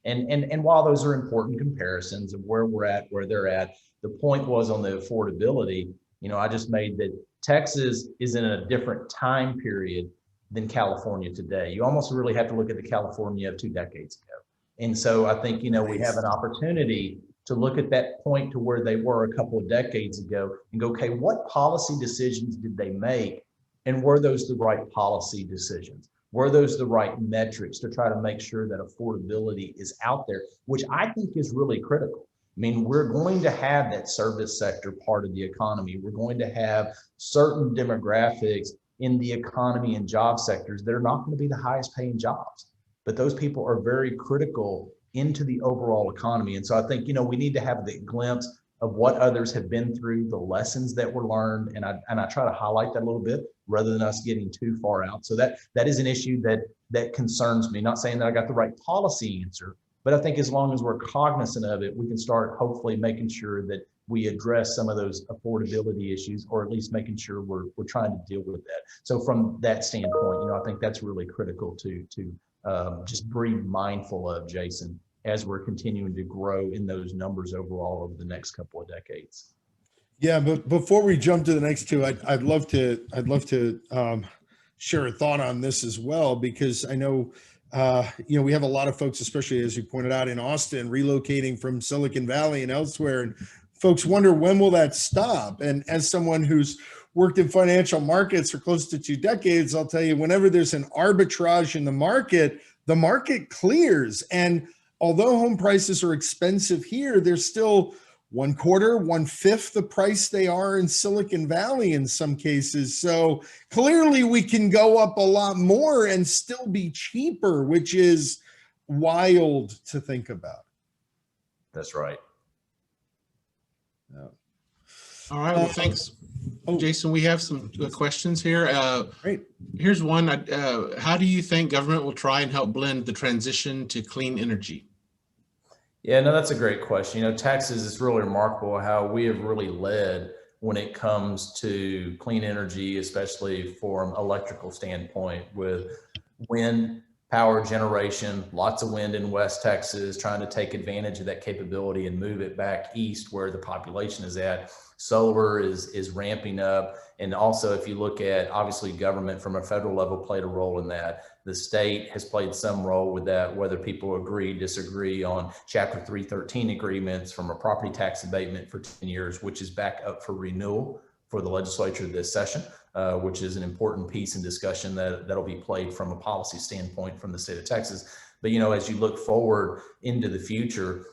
And while those are important comparisons of where we're at, where they're at, the point was on the affordability. I just made that Texas is in a different time period than California today. You almost really have to look at the California of 2 decades ago. And so I think, we have an opportunity to look at that point to where they were a couple of decades ago and go, okay, what policy decisions did they make? And were those the right policy decisions? Were those the right metrics to try to make sure that affordability is out there, which I think is really critical. I mean, we're going to have that service sector part of the economy. We're going to have certain demographics in the economy and job sectors that are not going to be the highest paying jobs. But those people are very critical into the overall economy. And so I think, we need to have the glimpse of what others have been through, the lessons that were learned. And I try to highlight that a little bit rather than us getting too far out. So that is an issue that concerns me. Not saying that I got the right policy answer, but I think as long as we're cognizant of it, we can start hopefully making sure that we address some of those affordability issues, or at least making sure we're trying to deal with that. So from that standpoint, I think that's really critical to just be mindful of, Jason, as we're continuing to grow in those numbers overall over the next couple of decades. Yeah, but before we jump to the next two, I'd love to share a thought on this as well, because I know we have a lot of folks, especially as you pointed out in Austin, relocating from Silicon Valley and elsewhere, and folks wonder, when will that stop? And as someone who's worked in financial markets for close to 2 decades, I'll tell you, whenever there's an arbitrage in the market clears. And although home prices are expensive here, they're still 1/4, 1/5 the price they are in Silicon Valley in some cases. So clearly we can go up a lot more and still be cheaper, which is wild to think about. That's right. Yeah. All right, well, thanks. Jason, we have some questions here. Great. Here's one. How do you think government will try and help blend the transition to clean energy? Yeah, no, that's a great question. Texas is really remarkable how we have really led when it comes to clean energy, especially from electrical standpoint, with wind power generation, lots of wind in West Texas, trying to take advantage of that capability and move it back east where the population is at. Solar is ramping up. And also, if you look at, obviously, government from a federal level played a role in that. The state has played some role with that, whether people agree, disagree on Chapter 313 agreements from a property tax abatement for 10 years, which is back up for renewal for the legislature this session, which is an important piece in discussion that'll be played from a policy standpoint from the state of Texas. But, as you look forward into the future,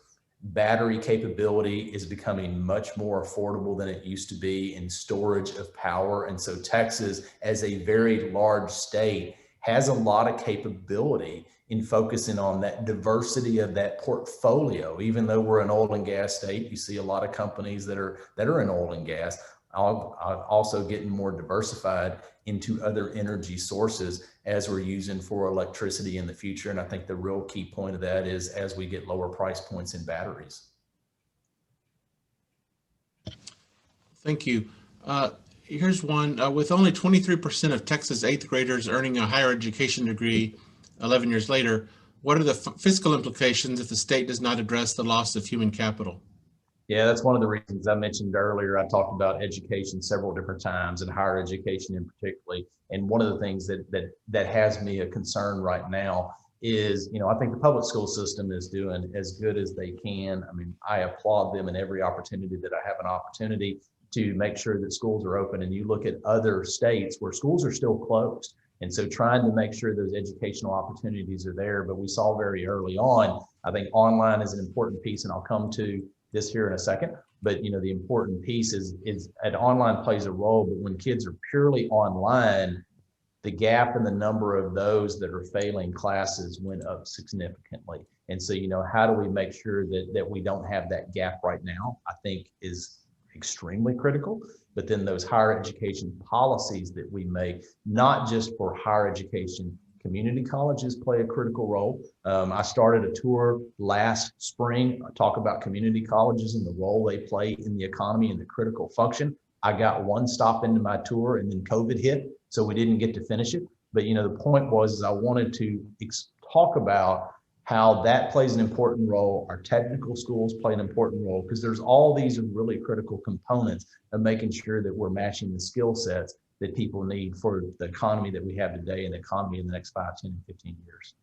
battery capability is becoming much more affordable than it used to be in storage of power. And so Texas, as a very large state, has a lot of capability in focusing on that diversity of that portfolio. Even though we're an oil and gas state, you see a lot of companies that are in oil and gas also getting more diversified into other energy sources as we're using for electricity in the future. And I think the real key point of that is as we get lower price points in batteries. Thank you. Here's one. With only 23% of Texas 8th graders earning a higher education degree 11 years later, what are the fiscal implications if the state does not address the loss of human capital? Yeah, that's one of the reasons I mentioned earlier. I talked about education several different times, and higher education in particularly. And one of the things that has me a concern right now is, I think the public school system is doing as good as they can. I mean, I applaud them in every opportunity that I have an opportunity to make sure that schools are open. And you look at other states where schools are still closed. And so trying to make sure those educational opportunities are there. But we saw very early on, I think online is an important piece, and I'll come to this here in a second. But the important piece is that online plays a role, but when kids are purely online, the gap in the number of those that are failing classes went up significantly. And so, how do we make sure that we don't have that gap right now, I think is extremely critical. But then those higher education policies that we make, not just for higher education, community colleges play a critical role. I started a tour last spring, talk about community colleges and the role they play in the economy and the critical function. I got one stop into my tour and then COVID hit, so we didn't get to finish it. But the point was I wanted to talk about how that plays an important role. Our technical schools play an important role because there's all these really critical components of making sure that we're matching the skill sets that people need for the economy that we have today and the economy in the next 5, 10, and 15 years.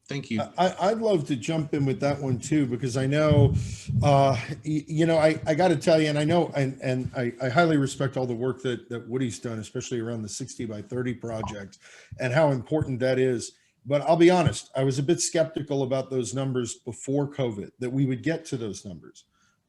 Thank you. I'd love to jump in with that one too, because I know, I got to tell you, and I know, and I highly respect all the work that Woody's done, especially around the 60 by 30 project and how important that is. But I'll be honest, I was a bit skeptical about those numbers before COVID, that we would get to those numbers.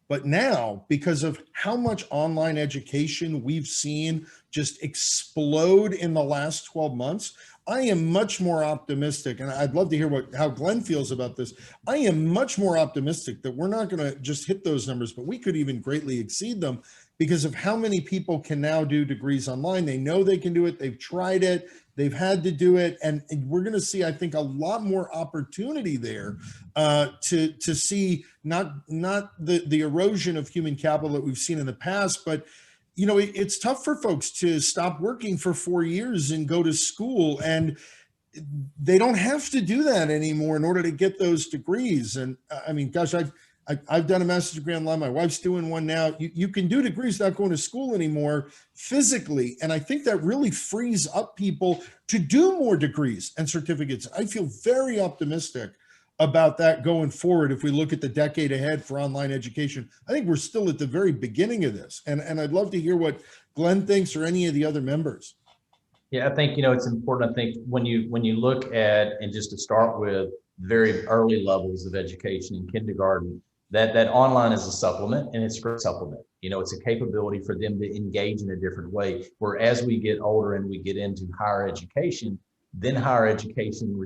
But now, because of how much online education we've seen just explode in the last 12 months, I am much more optimistic, and I'd love to hear how Glenn feels about this. I am much more optimistic that we're not going to just hit those numbers, but we could even greatly exceed them because of how many people can now do degrees online. They know they can do it. They've tried it. They've had to do it. And we're going to see, I think, a lot more opportunity there to see not the erosion of human capital that we've seen in the past, but you know, it's tough for folks to stop working for 4 years and go to school, and they don't have to do that anymore in order to get those degrees. And I mean, gosh, I've done a master's degree online. My wife's doing one now. You can do degrees without going to school anymore physically. And I think that really frees up people to do more degrees and certificates. I feel very optimistic about that going forward. If we look at the decade ahead for online education, I think we're still at the very beginning of this. And I'd love to hear what Glenn thinks or any of the other members. Yeah, I think, you know, it's important. I think when you look at, and just to start with, very early levels of education in kindergarten, that online is a supplement, and it's a great supplement. You know, it's a capability for them to engage in a different way. Where as we get older and we get into higher education, then higher education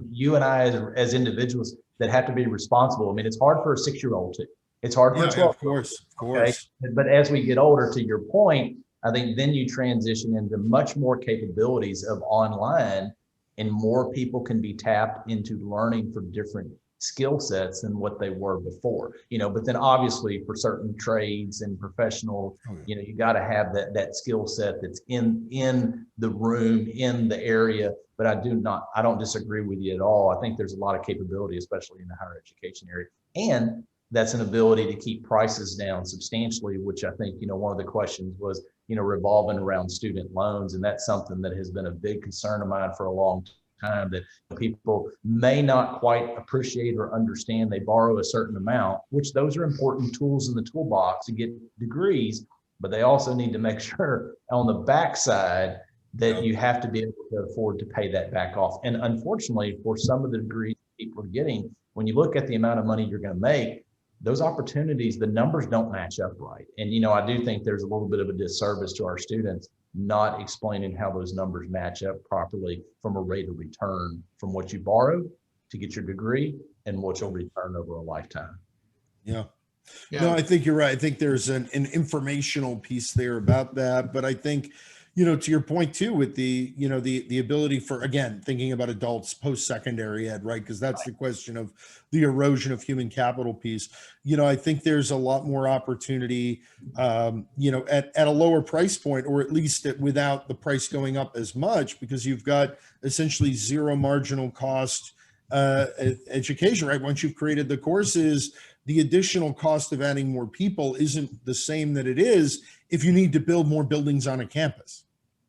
you and I as individuals that have to be responsible. I mean, it's hard for a 6-year-old to. It's hard for a 12-year-old. Of course. Okay? But as we get older, to your point, I think then you transition into much more capabilities of online, and more people can be tapped into learning from different skill sets than what they were before. You know, but then obviously for certain trades and professional, you know, you got to have that skill set that's in the room, in the area. But I don't disagree with you at all. I think there's a lot of capability, especially in the higher education area. And that's an ability to keep prices down substantially, which I think, you know, one of the questions was, you know, revolving around student loans. And that's something that has been a big concern of mine for a long time, that people may not quite appreciate or understand. They borrow a certain amount, which those are important tools in the toolbox to get degrees, but they also need to make sure on the backside that you have to be able to afford to pay that back off. And unfortunately, for some of the degrees people are getting, when you look at the amount of money you're going to make, those opportunities, the numbers don't match up right. And, you know, I do think there's a little bit of a disservice to our students not explaining how those numbers match up properly from a rate of return from what you borrowed to get your degree and what you'll return over a lifetime. Yeah. No, I think you're right. I think there's an informational piece there about that. But I think, you know, to your point too, with the, you know, the ability for, again, thinking about adults post-secondary ed, right? Because that's the question of the erosion of human capital piece. You know, I think there's a lot more opportunity, you know, at a lower price point, or at least without the price going up as much, because you've got essentially zero marginal cost education, right? Once you've created the courses, the additional cost of adding more people isn't the same that it is if you need to build more buildings on a campus.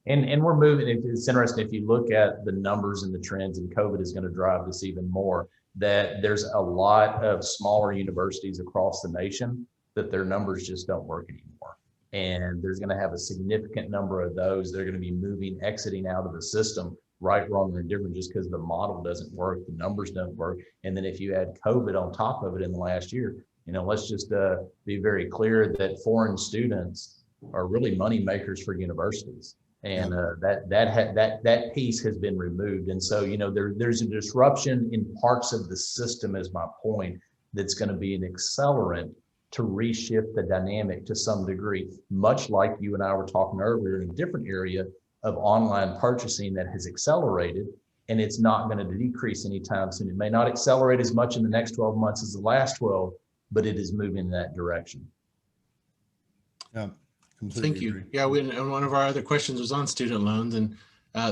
And we're moving. It's interesting if you look at the numbers and the trends, and COVID is going to drive this even more, that there's a lot of smaller universities across the nation that their numbers just don't work anymore. And there's going to have a significant number of those that are going to be exiting out of the system, right, wrong, or indifferent, just because the model doesn't work, the numbers don't work. And then if you add COVID on top of it in the last year, you know, let's just be very clear that foreign students are really money makers for universities. And that piece has been removed. And so, you know, there's a disruption in parts of the system, is my point, that's going to be an accelerant to reshift the dynamic to some degree, much like you and I were talking earlier in a different area of online purchasing that has accelerated, and it's not going to decrease anytime soon. It may not accelerate as much in the next 12 months as the last 12, but it is moving in that direction. Yeah. Thank you. Yeah, and one of our other questions was on student loans, and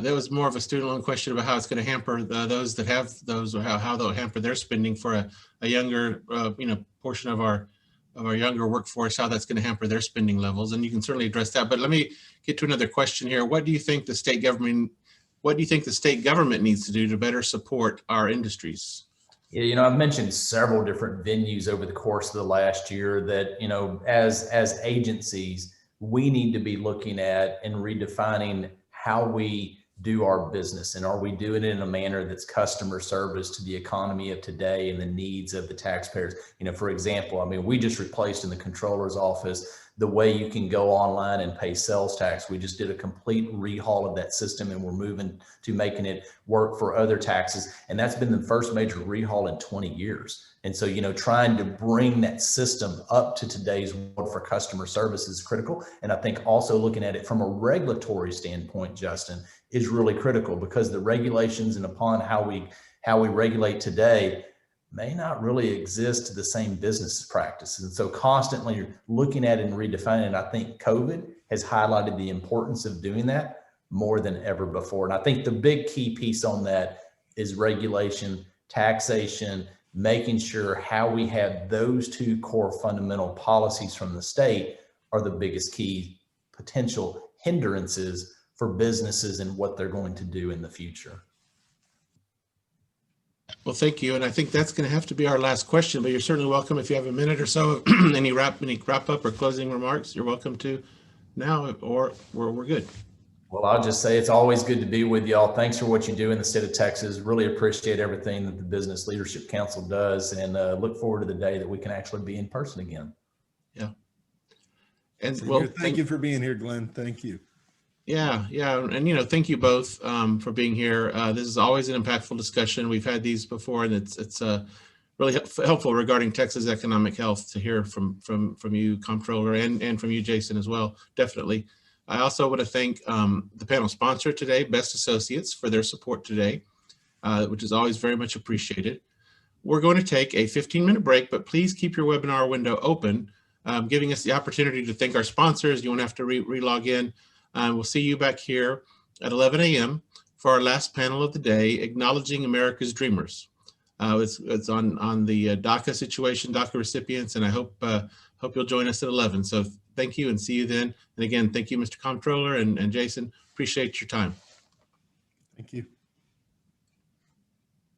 there was more of a student loan question about how it's going to hamper those that have those, or how they'll hamper their spending for a younger, you know, portion of our younger workforce, how that's going to hamper their spending levels. And you can certainly address that. But let me get to another question here. What do you think the state government needs to do to better support our industries? Yeah, you know, I've mentioned several different venues over the course of the last year that, you know, as agencies, we need to be looking at and redefining how we do our business, and are we doing it in a manner that's customer service to the economy of today and the needs of the taxpayers? For example, I mean, we just replaced in the Comptroller's office the way you can go online and pay sales tax. We just did a complete rehaul of that system, and we're moving to making it work for other taxes. And that's been the first major rehaul in 20 years. And so, trying to bring that system up to today's world for customer service is critical. And I think also looking at it from a regulatory standpoint, Justin, is really critical, because the regulations and upon how we regulate today may not really exist to the same business practices. And so constantly looking at it and redefining it, I think COVID has highlighted the importance of doing that more than ever before. And I think the big key piece on that is regulation, taxation, making sure how we have those two core fundamental policies from the state are the biggest key potential hindrances for businesses and what they're going to do in the future. Well, thank you. And I think that's going to have to be our last question, but you're certainly welcome if you have a minute or so, any wrap up or closing remarks, you're welcome to now, or we're good. Well, I'll just say it's always good to be with y'all. Thanks for what you do in the state of Texas. Really appreciate everything that the Business Leadership Council does, and look forward to the day that we can actually be in person again. Yeah. And well, thank you for being here, Glenn. Thank you. Yeah. And, thank you both for being here. This is always an impactful discussion. We've had these before, and it's really helpful regarding Texas economic health to hear from you, Comptroller, and from you, Jason, as well. Definitely. I also want to thank the panel sponsor today, Best Associates, for their support today, which is always very much appreciated. We're going to take a 15-minute break, but please keep your webinar window open, giving us the opportunity to thank our sponsors. You won't have to re-log in. We'll see you back here at 11 a.m. for our last panel of the day, Acknowledging America's Dreamers. It's on the DACA situation, DACA recipients, and I hope you'll join us at 11. So thank you and see you then. And again, thank you, Mr. Comptroller and Jason. Appreciate your time. Thank you.